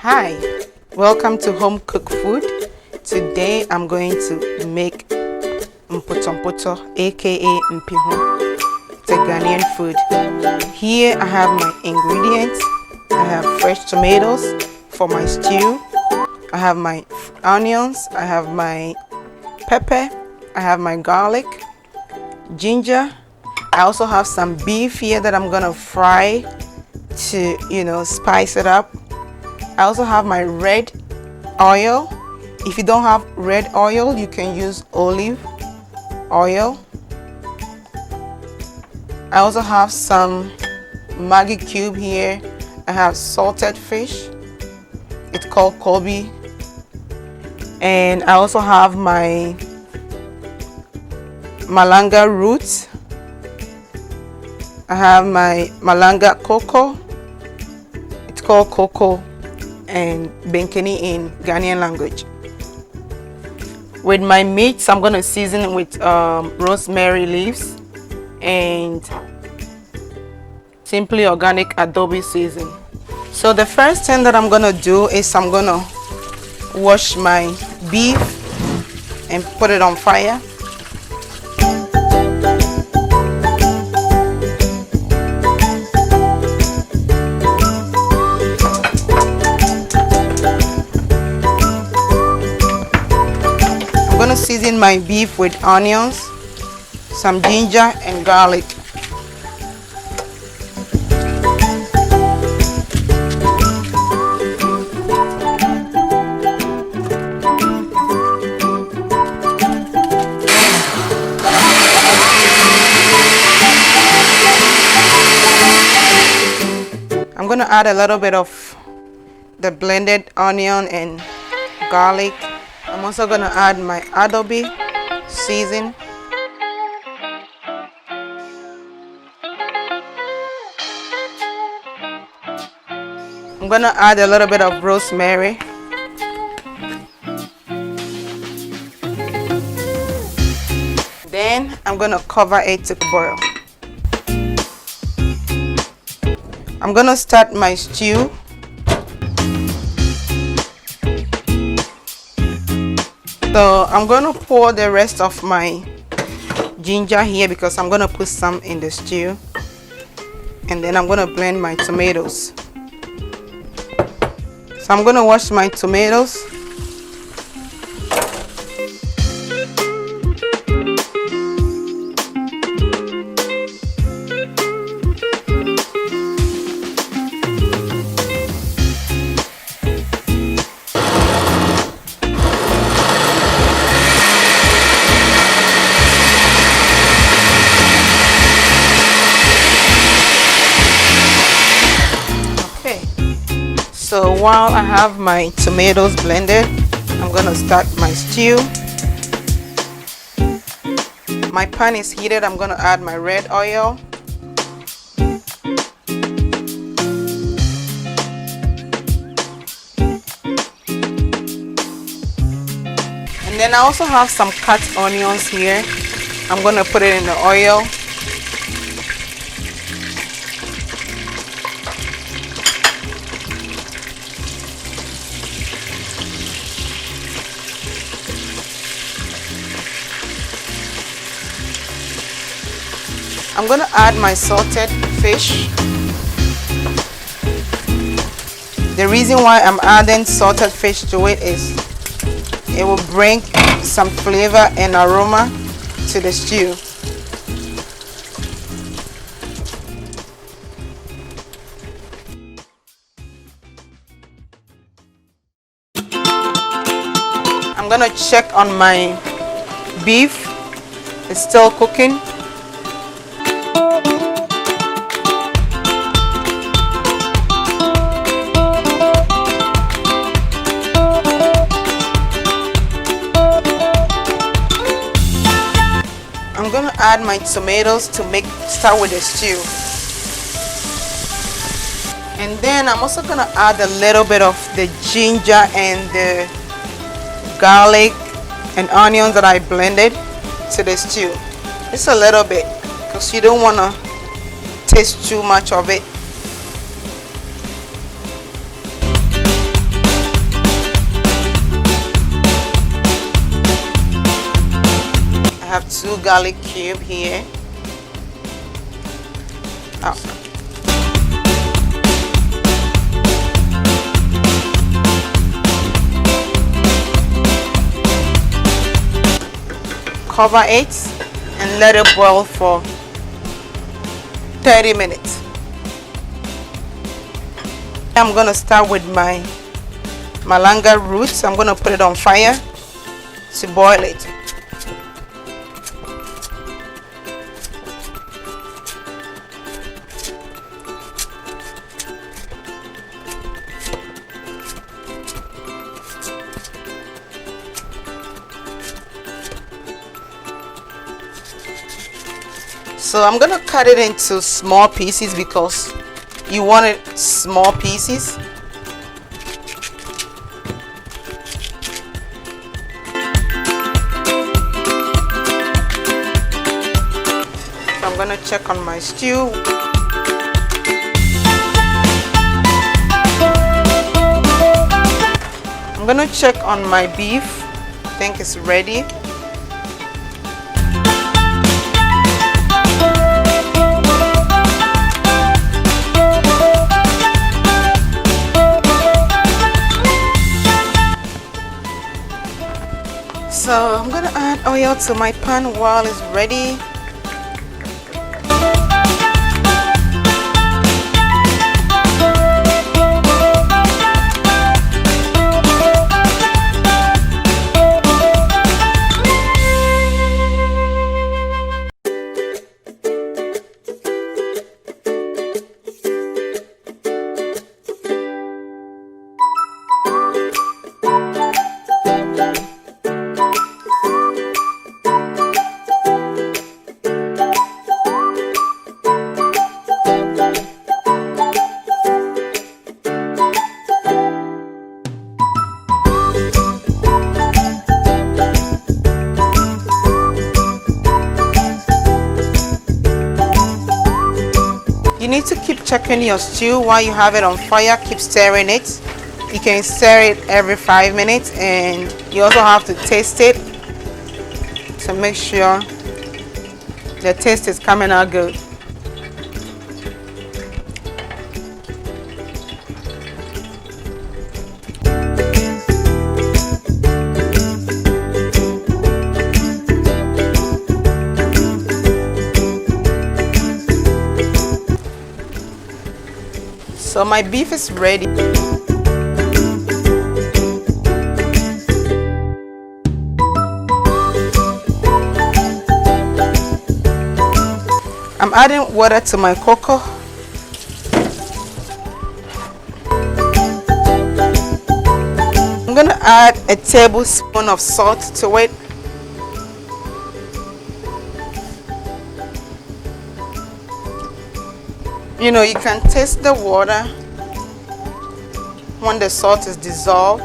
Hi, welcome to Home Cooked Food. Today I'm going to make Mpotompoto, aka Mpihu. It's a Ghanaian food. Here I have my ingredients. I have fresh tomatoes for my stew. I have my onions. I have my pepper. I have my garlic, ginger. I also have some beef here that I'm gonna fry to, spice it up. I also have my red oil. If you don't have red oil, you can use olive oil. I also have some Maggi cube here. I have salted fish. It's called Kobe. And I also have my malanga roots. I have my malanga cocoa. It's called cocoa and benkeni in Ghanaian language. With my meats, I'm going to season with rosemary leaves and simply organic adobe season. So the first thing that I'm going to do is I'm going to wash my beef and put it on fire. I'm going to season my beef with onions, some ginger and garlic. I'm going to add a little bit of the blended onion and garlic. I'm also going to add my adobe season. I'm going to add a little bit of rosemary. Then I'm going to cover it to boil. I'm going to start my stew. So I'm going to pour the rest of my ginger here because I'm going to put some in the stew. And then I'm going to blend my tomatoes. So I'm going to wash my tomatoes. So while I have my tomatoes blended, I'm going to start my stew. My pan is heated. I'm going to add my red oil. And then I also have some cut onions here. I'm going to put it in the oil. I'm going to add my salted fish. The reason why I'm adding salted fish to it is it will bring some flavor and aroma to the stew. I'm going to check on my beef. It's still cooking. I'm going to add my tomatoes to start with the stew. And then I'm also going to add a little bit of the ginger and the garlic and onions that I blended to the stew. Just a little bit because you don't want to taste too much of it. 2 garlic cube here. Oh. Cover it and let it boil for 30 minutes. I'm gonna start with my malanga roots. I'm gonna put it on fire to boil it. So I'm gonna cut it into small pieces because you want it small pieces. So I'm gonna check on my stew. I'm gonna check on my beef. I think it's ready. So I'm gonna add oil to my pan while it's ready. You need to keep checking your stew while you have it on fire. Keep stirring it. You can stir it every 5 minutes, and you also have to taste it to make sure the taste is coming out good. So my beef is ready. I'm adding water to my cocoa. I'm gonna add a tablespoon of salt to it. You know, you can taste the water when the salt is dissolved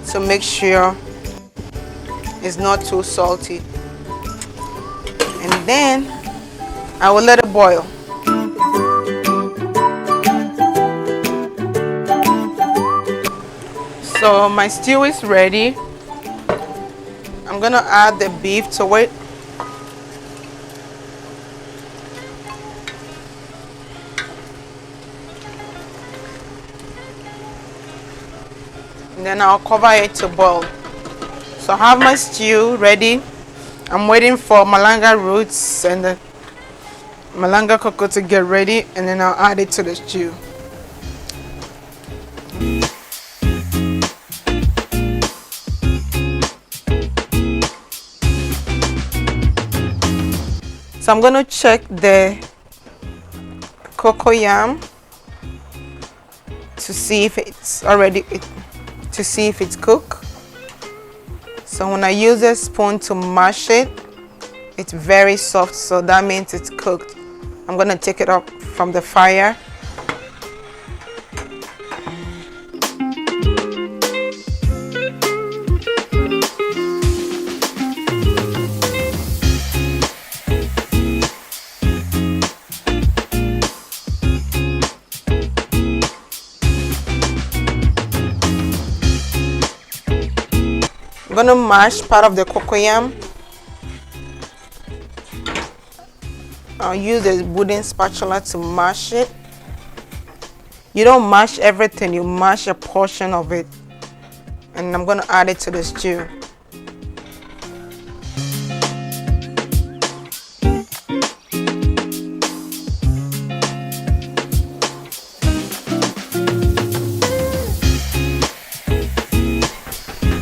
to make sure it's not too salty. And then I will let it boil. So my stew is ready. I'm gonna add the beef to it. And then I'll cover it to boil. So I have my stew ready. I'm waiting for malanga roots and the malanga cocoa to get ready, and then I'll add it to the stew. So I'm going to check the cocoyam to see if it's cooked. So when I use a spoon to mash it, it's very soft, so that means it's cooked. I'm gonna take it up from the fire. I'm gonna mash part of the cocoyam. I'll use a wooden spatula to mash it. You don't mash everything, you mash a portion of it. And I'm going to add it to the stew.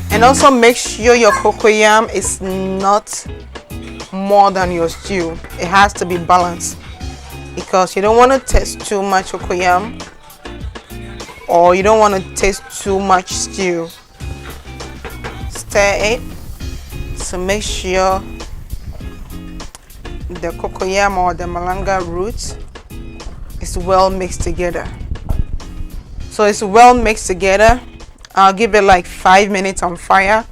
And also make sure your cocoyam is not more than your stew. It has to be balanced, because you don't want to taste too much cocoyam or you don't want to taste too much stew. Stir it to make sure the cocoyam or the malanga root is well mixed together. So it's well mixed together. I'll give it like 5 minutes on fire,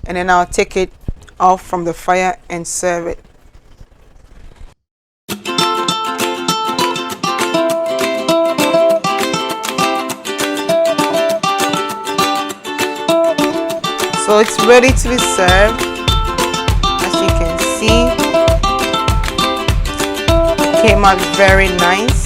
and then I'll take it off from the fire and serve it. So it's ready to be served. As you can see, it came out very nice.